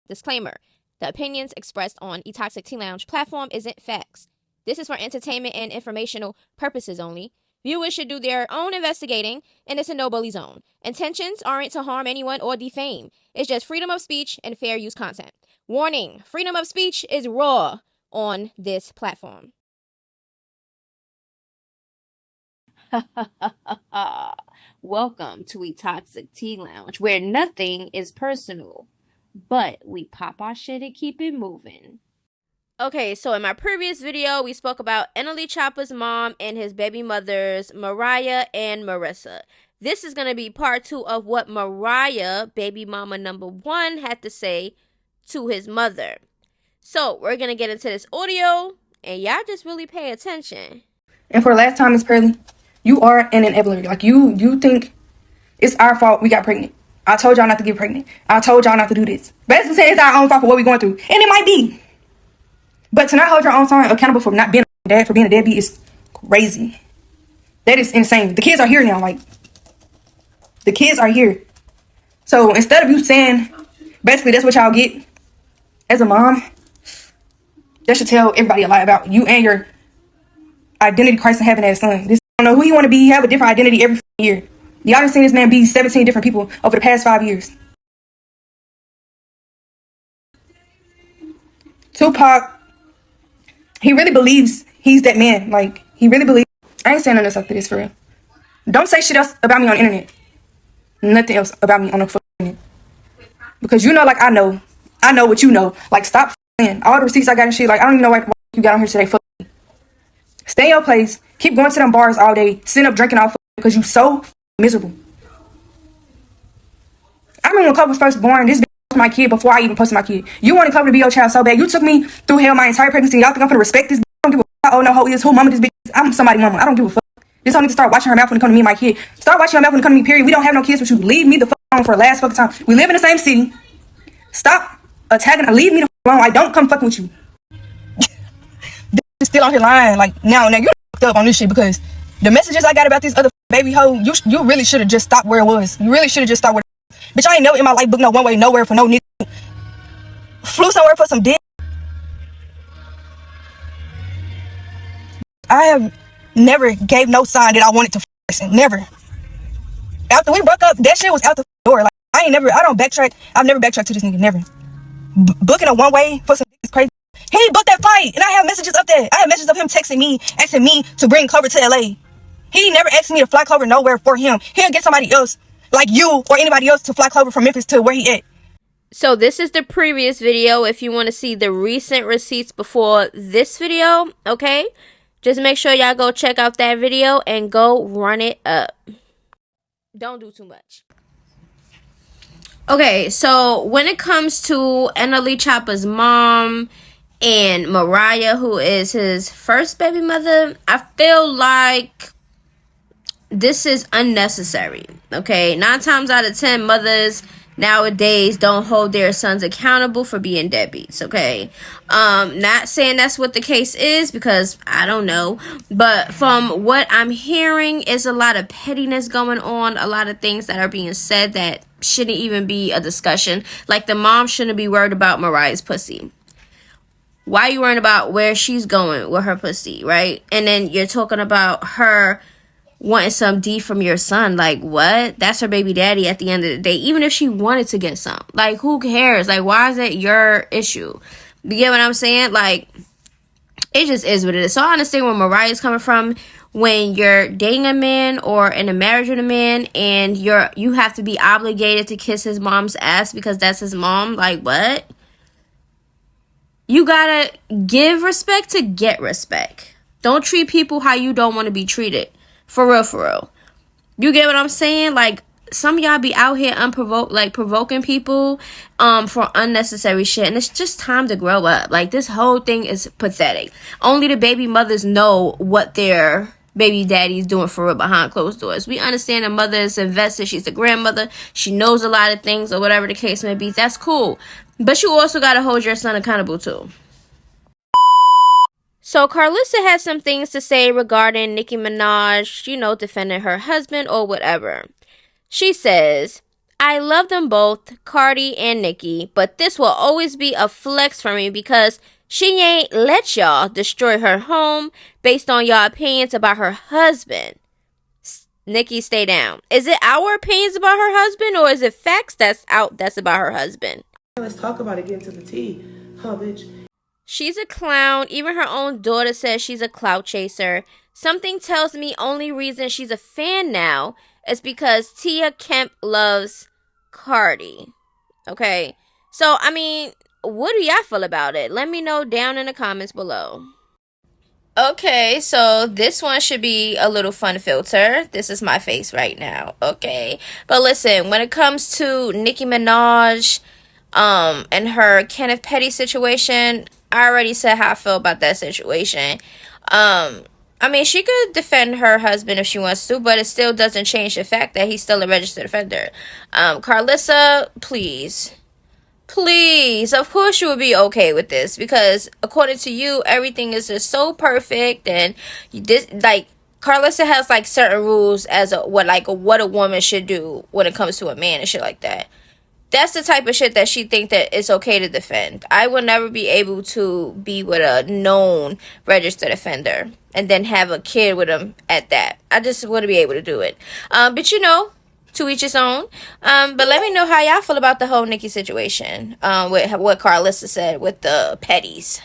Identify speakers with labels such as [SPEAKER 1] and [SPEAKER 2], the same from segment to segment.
[SPEAKER 1] Disclaimer: the opinions expressed on eToxic Tea Lounge platform isn't facts. This is for entertainment and informational purposes only. Viewers should do their own investigating, and it's a no-bully zone. Intentions aren't to harm anyone or defame. It's just freedom of speech and fair use content. Warning: freedom of speech is raw on this platform. Welcome to eToxic Tea Lounge, where nothing is personal, but we pop our shit and keep it moving. Okay, so in my previous video, we spoke about NLE Choppa's mom and his baby mothers, Mariah and Marissa. This is going to be part 2 of what Mariah, baby mama number 1, had to say to his mother. So, we're going to get into this audio, and y'all just really pay attention.
[SPEAKER 2] And for the last time, Miss Pearly, you are an enabler. Like, you think it's our fault we got pregnant. I told y'all not to get pregnant. I told y'all not to do this. Basically saying it's our own fault for what we're going through. And it might be. But to not hold your own son accountable for not being a dad, for being a deadbeat, is crazy. That is insane. The kids are here now. Like, the kids are here. So instead of you saying, basically, that's what y'all get as a mom, that should tell everybody a lot about you and your identity crisis and having that son. This, I don't know who you want to be. You have a different identity every year. Y'all done seen this man be 17 different people over the past 5 years. Tupac, he really believes he's that man. Like, he really believes. I ain't saying nothing else after this, for real. Don't say shit else about me on the internet. Nothing else about me on the internet. Because you know, like, I know what you know. Like, stop f***ing. All the receipts I got and shit, like, I don't even know why you got on here today. Me. Stay in your place. Keep going to them bars all day. Sitting up drinking all because you so miserable. I remember when Chloe was first born, this bitch posted my kid before I even posted my kid. You wanted Chloe to be your child so bad. You took me through hell my entire pregnancy. Y'all think I'm gonna respect this bitch? I don't give a fuck. Oh no, who is who mama this bitch is. I'm somebody's mama. I don't give a fuck. This don't need to start watching her mouth when it comes to me and my kid. Start watching her mouth when it comes to me, period. We don't have no kids with you. Leave me the fuck alone for the last fucking time. We live in the same city. Stop attacking. Leave me the fuck alone. I don't come fucking with you. This is still on here lying. Like, now you fucked up on this shit because the messages I got about this other baby hoe, you really should have just stopped where it was. You really should have just stopped where it was. Bitch, I ain't never in my life booked no one way nowhere for no nigga. Flew somewhere for some dick. I have never gave no sign that I wanted to person. Never. After we broke up, that shit was out the door. Like, I don't backtrack. I've never backtracked to this nigga. Never. Booking a one way for some dick is crazy. He booked that flight, and I have messages up there. I have messages of him texting me, asking me to bring Clover to LA. He never asked me to fly Clover nowhere for him. He'll get somebody else, like you or anybody else, to fly Clover from Memphis to where he at.
[SPEAKER 1] So this is the previous video if you want to see the recent receipts before this video, okay? Just make sure y'all go check out that video and go run it up. Don't do too much. Okay, so when it comes to NLE Choppa's mom and Mariah, who is his first baby mother, I feel like this is unnecessary, okay? 9 times out of 10, mothers nowadays don't hold their sons accountable for being deadbeats, okay? Not saying that's what the case is because I don't know, but from what I'm hearing is a lot of pettiness going on, a lot of things that are being said that shouldn't even be a discussion. Like, the mom shouldn't be worried about Mariah's pussy. Why are you worrying about where she's going with her pussy, right? And then you're talking about her wanting some D from your son. Like, what? That's her baby daddy at the end of the day. Even if she wanted to get some, like, who cares? Like, why is it your issue? You get what I'm saying? Like, it just is what it is. So I understand where Mariah's coming from. When you're dating a man or in a marriage with a man and you have to be obligated to kiss his mom's ass because that's his mom. Like, what? You gotta give respect to get respect. Don't treat people how you don't want to be treated. For real, for real. You get what I'm saying? Like, some of y'all be out here unprovoked, like, provoking people for unnecessary shit. And it's just time to grow up. Like, this whole thing is pathetic. Only the baby mothers know what their baby daddy's doing for real behind closed doors. We understand the mother is invested. She's the grandmother. She knows a lot of things or whatever the case may be. That's cool. But you also got to hold your son accountable too. So Karlissa has some things to say regarding Nicki Minaj, defending her husband or whatever. She says, I love them both, Cardi and Nicki, but this will always be a flex for me because she ain't let y'all destroy her home based on y'all opinions about her husband. Nicki, stay down. Is it our opinions about her husband, or is it facts that's about her husband?
[SPEAKER 3] Let's talk about it, get into the tea. Huh, bitch.
[SPEAKER 1] She's a clown. Even her own daughter says she's a clout chaser. Something tells me only reason she's a fan now is because Tia Kemp loves Cardi. Okay? So, I mean, what do y'all feel about it? Let me know down in the comments below. Okay, so this one should be a little fun filter. This is my face right now, okay? But listen, when it comes to Nicki Minaj, and her Kenneth Petty situation, I already said how I feel about that situation. I mean, she could defend her husband if she wants to, but it still doesn't change the fact that he's still a registered offender. Karlissa, please. Please, of course you would be okay with this because according to you, everything is just so perfect, and Carlissa has like certain rules as what a woman should do when it comes to a man and shit like that. That's the type of shit that she think that it's okay to defend. I will never be able to be with a known registered offender and then have a kid with him at that. I just wouldn't be able to do it. But you know, to each his own. But let me know how y'all feel about the whole Nicki situation. With what Karlissa said with the petties.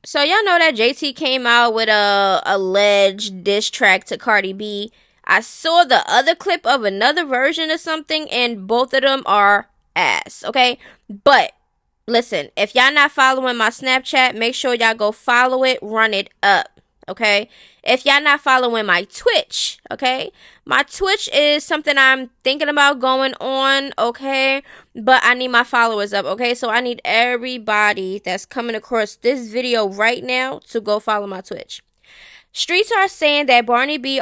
[SPEAKER 1] So y'all know that JT came out with a alleged diss track to Cardi B. I saw the other clip of another version of something, and both of them are ass, okay? But listen, if y'all not following my Snapchat, make sure y'all go follow it, run it up, okay? If y'all not following my Twitch, okay? My Twitch is something I'm thinking about going on, okay? But I need my followers up, okay? So I need everybody that's coming across this video right now to go follow my Twitch. Streets are saying that Barney B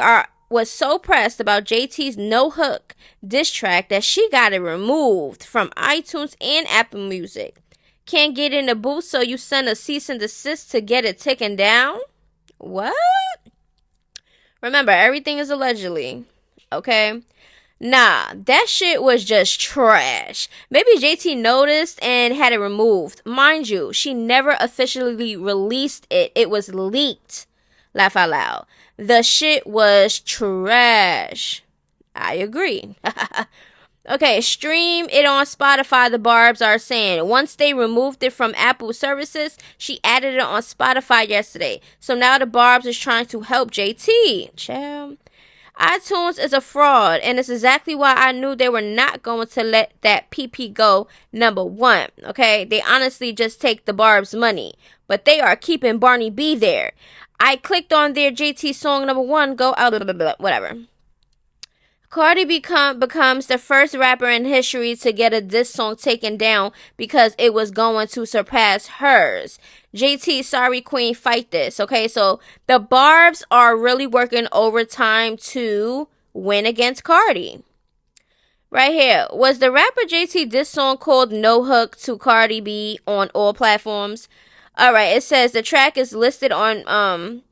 [SPEAKER 1] was so pressed about JT's No Hook diss track that she got it removed from iTunes and Apple Music. Can't get in the booth, so you send a cease and desist to get it taken down? What? Remember, everything is allegedly, okay? Nah, that shit was just trash. Maybe JT noticed and had it removed. Mind you, she never officially released it. It was leaked. Laugh out loud. The shit was trash. I agree. Okay, stream it on Spotify, the Barbs are saying. Once they removed it from Apple services, she added it on Spotify yesterday. So now the Barbs is trying to help JT. Chill. iTunes is a fraud, and it's exactly why I knew they were not going to let that PP go, number one. Okay, they honestly just take the Barb's money, but they are keeping Barney B there. I clicked on their JT song number one, go out, whatever. Cardi becomes the first rapper in history to get a diss song taken down because it was going to surpass hers. JT, sorry queen, fight this. Okay, so the Barbs are really working overtime to win against Cardi. Right here. Was the rapper JT diss song called No Hook to Cardi B on all platforms? Alright, it says the track is listed on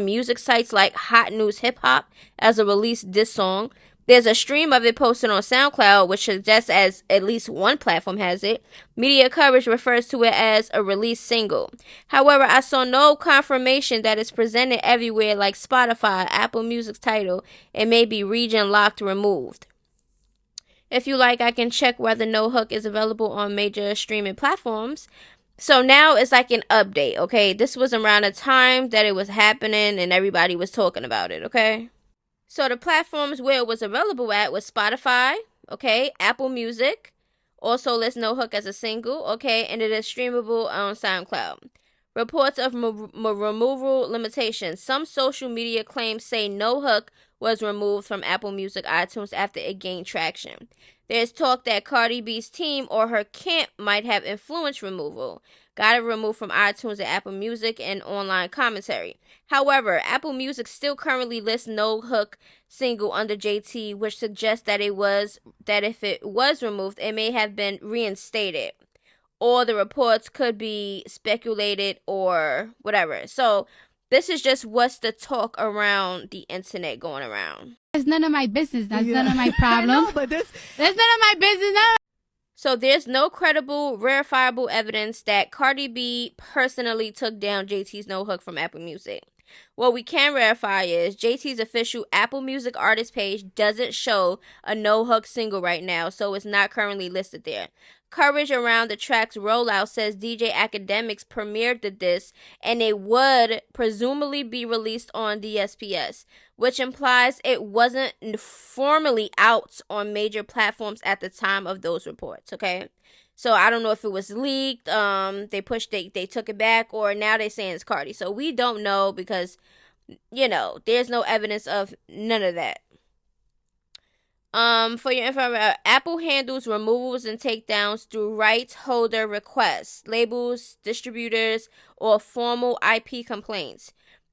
[SPEAKER 1] music sites like Hot News Hip Hop as a released diss song. There's a stream of it posted on SoundCloud, which suggests as at least one platform has it. Media coverage refers to it as a released single. However, I saw no confirmation that it's presented everywhere like Spotify, Apple Music's title, and maybe region locked removed. If you like, I can check whether No Hook is available on major streaming platforms. So now it's like an update, okay? This was around the time that it was happening and everybody was talking about it, okay? So the platforms where it was available at was Spotify, okay? Apple Music. Also lists No Hook as a single, okay? And it is streamable on SoundCloud. Reports of removal limitations. Some social media claims say No Hook was removed from Apple Music iTunes after it gained traction. There's talk that Cardi B's team or her camp might have influenced removal. Got it removed from iTunes and Apple Music and online commentary. However, Apple Music still currently lists No Hook single under JT, which suggests that if it was removed, it may have been reinstated. Or the reports could be speculated or whatever. So This is just what's the talk around the internet going around.
[SPEAKER 4] That's none of my business. That's none of my problem. But that's none of my business.
[SPEAKER 1] So there's no credible, verifiable evidence that Cardi B personally took down JT's No Hook from Apple Music. What we can verify is JT's official Apple Music artist page doesn't show a No Hook single right now, so it's not currently listed there. Coverage around the track's rollout says DJ Academics premiered the disc and it would presumably be released on DSPS, which implies it wasn't formally out on major platforms at the time of those reports, okay? So I don't know if it was leaked, they took it back, or now they're saying it's Cardi. So we don't know because, there's no evidence of none of that. For your information, Apple handles removals and takedowns through rights holder requests, labels, distributors, or formal IP complaints.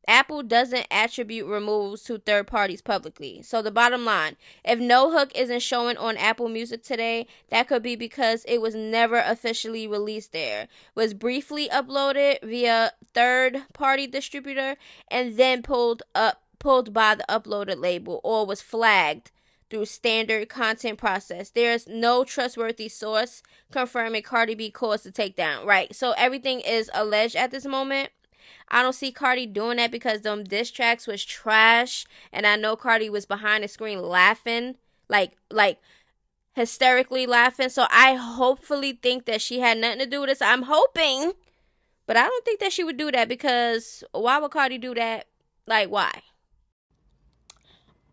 [SPEAKER 1] Apple doesn't attribute removals to third parties publicly. So the bottom line, if No Hook isn't showing on Apple Music today, that could be because it was never officially released there. It was briefly uploaded via third-party distributor and then pulled by the uploaded label, or was flagged through standard content process. There's no trustworthy source confirming Cardi B caused the takedown. Right. So everything is alleged at this moment. I don't see Cardi doing that because them diss tracks was trash, and I know Cardi was behind the screen laughing, like hysterically laughing. So I hopefully think that she had nothing to do with this. I'm hoping, but I don't think that she would do that, because why would Cardi do that? Like, why?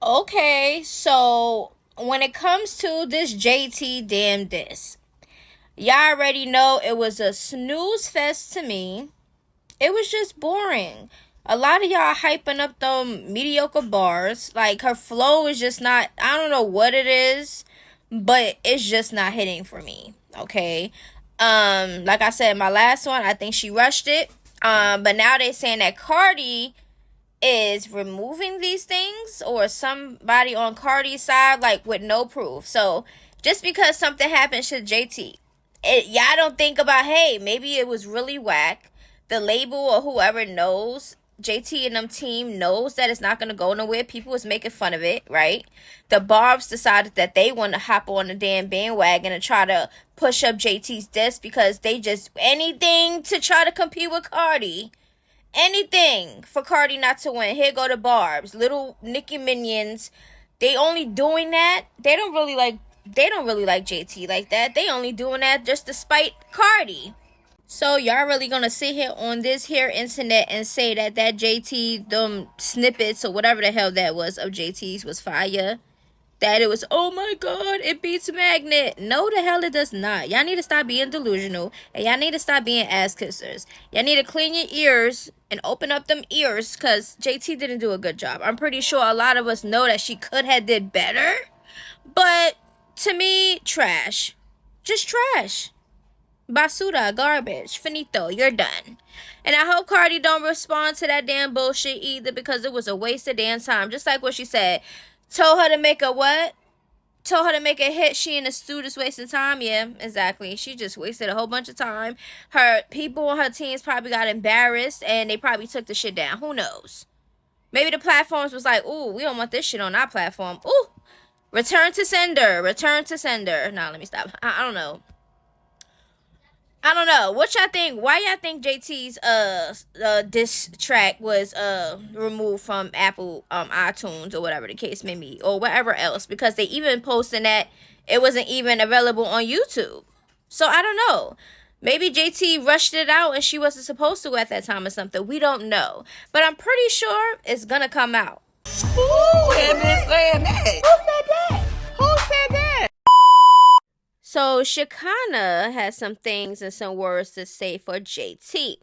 [SPEAKER 1] Okay, so when it comes to this JT damn diss, y'all already know it was a snooze fest to me. It was just boring. A lot of y'all hyping up them mediocre bars. Like, her flow is just not, I don't know what it is, but it's just not hitting for me. Okay. Like I said, my last one, I think she rushed it. But now they're saying that Cardi is removing these things, or somebody on Cardi's side, like, with no proof. So just because something happened to JT, y'all don't think about, hey, maybe it was really whack. The label or whoever knows, JT and them team knows that it's not going to go nowhere. People was making fun of it, right? The Barbs decided that they want to hop on the damn bandwagon and try to push up JT's disc because they just, anything to try to compete with Cardi. Anything for Cardi not to win. Here go the Barbs. Little Nicki minions. They only doing that. They don't really like JT like that. They only doing that just to spite Cardi. So y'all really gonna sit here on this here internet and say that JT, them snippets or whatever the hell that was of JT's was fire? That it was, oh my god, it beats Magnet. No, the hell it does not. Y'all need to stop being delusional, and y'all need to stop being ass kissers. Y'all need to clean your ears and open up them ears, because JT didn't do a good job. I'm pretty sure a lot of us know that she could have did better, but to me, trash. Just trash. Basura, garbage, finito, you're done. And I hope Cardi don't respond to that damn bullshit either, because it was a waste of damn time. Just like what she said. Told her to make a what? Told her to make a hit. She and the students wasting time. Yeah, exactly. She just wasted a whole bunch of time. Her people on her teams probably got embarrassed and they probably took the shit down. Who knows? Maybe the platforms was like, ooh, we don't want this shit on our platform. Ooh, return to sender. Return to sender. Nah, let me stop. I don't know. What y'all think? Why y'all think JT's diss track was removed from Apple iTunes or whatever the case may be, or whatever else? Because they even posting that it wasn't even available on YouTube. So I don't know. Maybe JT rushed it out and she wasn't supposed to at that time or something. We don't know. But I'm pretty sure it's gonna come out.
[SPEAKER 5] Who had been saying that? Who said that? Who said that?
[SPEAKER 1] So Shekinah has some things and some words to say for JT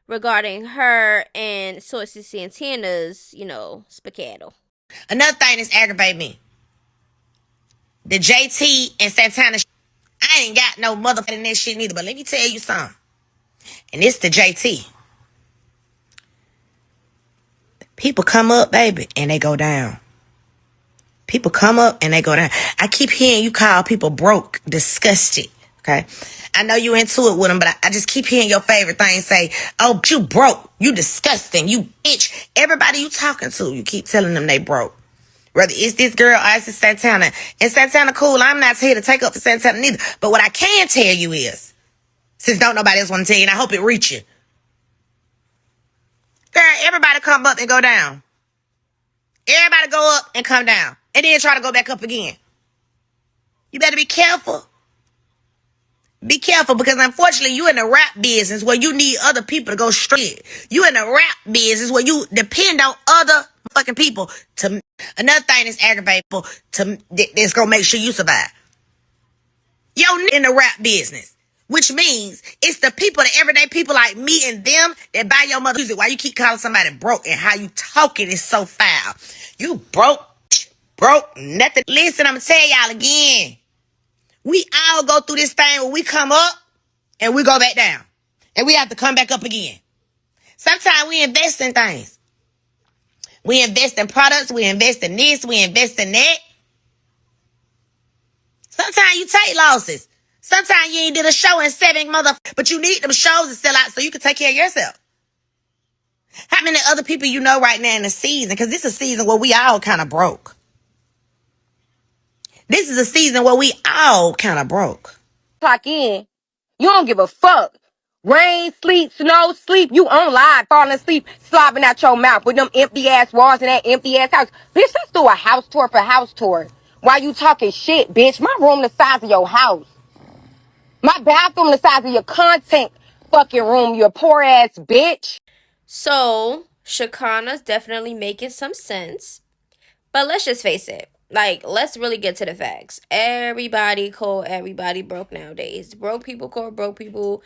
[SPEAKER 1] regarding her and Saucy Santana's, spaghetti.
[SPEAKER 5] Another thing that's aggravating me. The JT and Santana, I ain't got no motherfucking in that shit neither, but let me tell you something. And it's the JT. People come up, baby, and they go down. People come up and they go down. I keep hearing you call people broke, disgusted, Okay. I know you into it with them, but I just keep hearing your favorite thing say, oh, you broke. You disgusting. You bitch. Everybody you talking to, you keep telling them they broke. Whether it's this girl or it's Santana. And Santana, cool. I'm not here to take up for Santana neither. But what I can tell you is, since don't nobody else want to tell you, and I hope it reach you. Girl, everybody come up and go down. Everybody go up and come down. And then try to go back up again. You better be careful. Be careful, because unfortunately you in the rap business where you need other people to go straight. You in the rap business where you depend on other fucking people to. Another thing that's aggravating people that's gonna make sure you survive. Yo, in the rap business, which means it's the people, the everyday people like me and them that buy your mother music. Why you keep calling somebody broke and how you talking is so foul. You broke, nothing. Listen, I'm gonna tell y'all again. We all go through this thing where we come up and we go back down. And we have to come back up again. Sometimes we invest in things. We invest in products. We invest in this. We invest in that. Sometimes you take losses. Sometimes you ain't did a show in 7 but you need them shows to sell out so you can take care of yourself. How many other people you know right now in the season? Because this is a season where we all kind of broke. This is a season where we all kind of broke.
[SPEAKER 6] Clock in. You don't give a fuck. Rain, sleet, snow, sleep. You on live, falling asleep, slobbing out your mouth with them empty ass walls and that empty ass house. Bitch, let's do a house tour for house tour. Why you talking shit, bitch? My room the size of your house. My bathroom the size of your content fucking room, you poor ass bitch.
[SPEAKER 1] So, Shekinah's definitely making some sense. But let's just face it. Like, let's really get to the facts. Everybody call everybody broke nowadays. Broke people call broke people.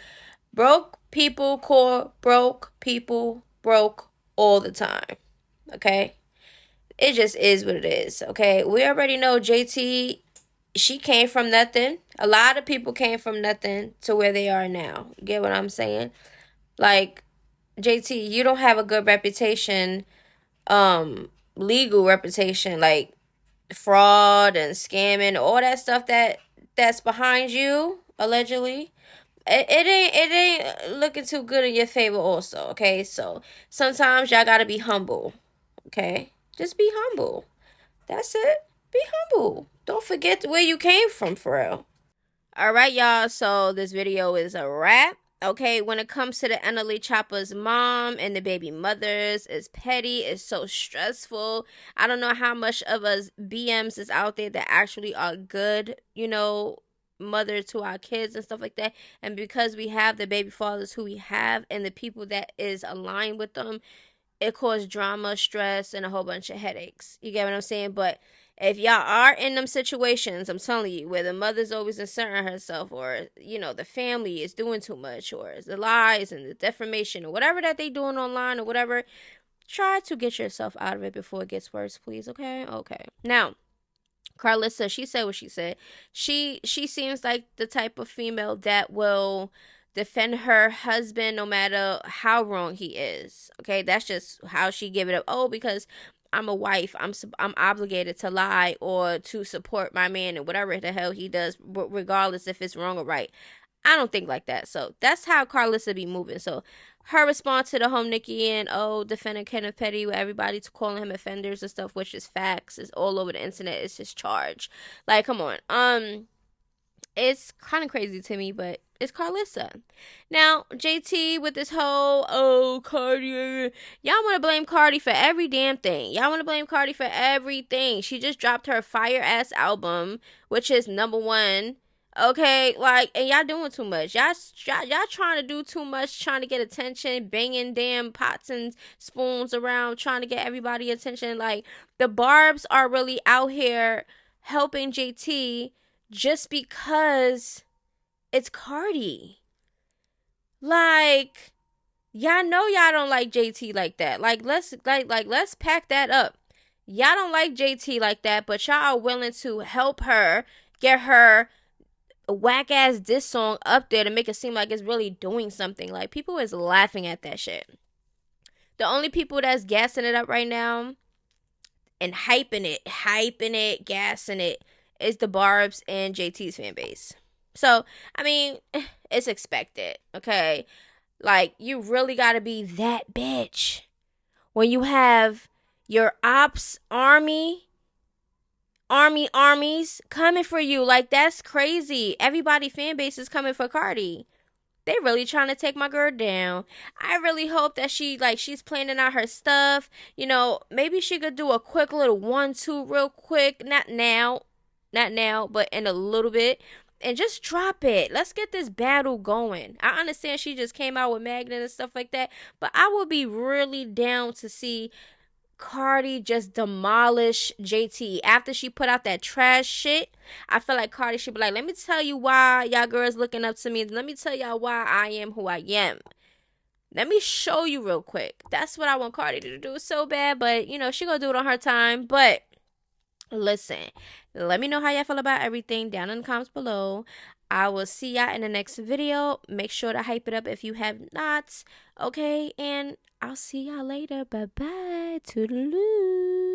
[SPEAKER 1] Broke people call broke people broke all the time. Okay? It just is what it is. Okay? We already know JT, she came from nothing. A lot of people came from nothing to where they are now. You get what I'm saying? Like, JT, you don't have a good reputation, legal reputation, like fraud and scamming, all that stuff that's behind you, allegedly. It ain't looking too good in your favor also, okay? So sometimes y'all gotta be humble, okay? Just be humble. That's it. Be humble. Don't forget where you came from, for real. All right, y'all. So this video is a wrap. Okay, when it comes to the NLE Chopper's mom and the baby mothers, it's petty. It's so stressful. I don't know how much of us BMs is out there that actually are good, mother to our kids and stuff like that. And because we have the baby fathers who we have and the people that is aligned with them, it caused drama, stress, and a whole bunch of headaches. You get what I'm saying? But if y'all are in them situations, I'm telling you, where the mother's always inserting herself, or, the family is doing too much, or the lies and the defamation, or whatever that they doing online, or whatever, try to get yourself out of it before it gets worse, please, okay? Okay. Now, Karlissa, she said what she said. She seems like the type of female that will defend her husband no matter how wrong he is. Okay, that's just how she give it up. Oh, because I'm a wife, I'm obligated to lie or to support my man and whatever the hell he does, regardless if it's wrong or right. I don't think like that. So that's how Karlissa be moving. So her response to the whole Nicki and defending Kenneth Petty, with everybody to calling him offenders and stuff, which is facts, is all over the internet. It's his charge. Like, come on. It's kind of crazy to me, but it's Karlissa. Now, JT with this whole, Cardi, y'all want to blame Cardi for every damn thing. Y'all want to blame Cardi for everything. She just dropped her fire-ass album, which is #1. Okay, like, and y'all doing too much. Y'all trying to do too much, trying to get attention, banging damn pots and spoons around, trying to get everybody attention. Like, the Barbs are really out here helping JT just because it's Cardi. Like, y'all know y'all don't like JT like that. Like, let's pack that up. Y'all don't like JT like that, but y'all are willing to help her get her whack ass diss song up there to make it seem like it's really doing something. Like, people is laughing at that shit. The only people that's gassing it up right now and hyping it, gassing it, is the Barbs and JT's fan base. So, I mean, it's expected, okay? Like, you really gotta be that bitch when you have your ops armies coming for you. Like, that's crazy. Everybody fan base is coming for Cardi. They really trying to take my girl down. I really hope that she's planning out her stuff. You know, maybe she could do a quick little 1-2 real quick. Not now, but in a little bit. And just drop it. Let's get this battle going. I understand she just came out with Magnet and stuff like that, but I would be really down to see Cardi just demolish JT after she put out that trash shit. I feel like Cardi should be like, let me tell you why y'all girls looking up to me. Let me tell y'all why I am who I am. Let me show you real quick. That's what I want Cardi to do so bad, but you know, she gonna do it on her time. But listen, let me know how y'all feel about everything down in the comments below. I will see y'all in the next video. Make sure to hype it up if you have not. Okay, and I'll see y'all later. Bye-bye. Toodaloo.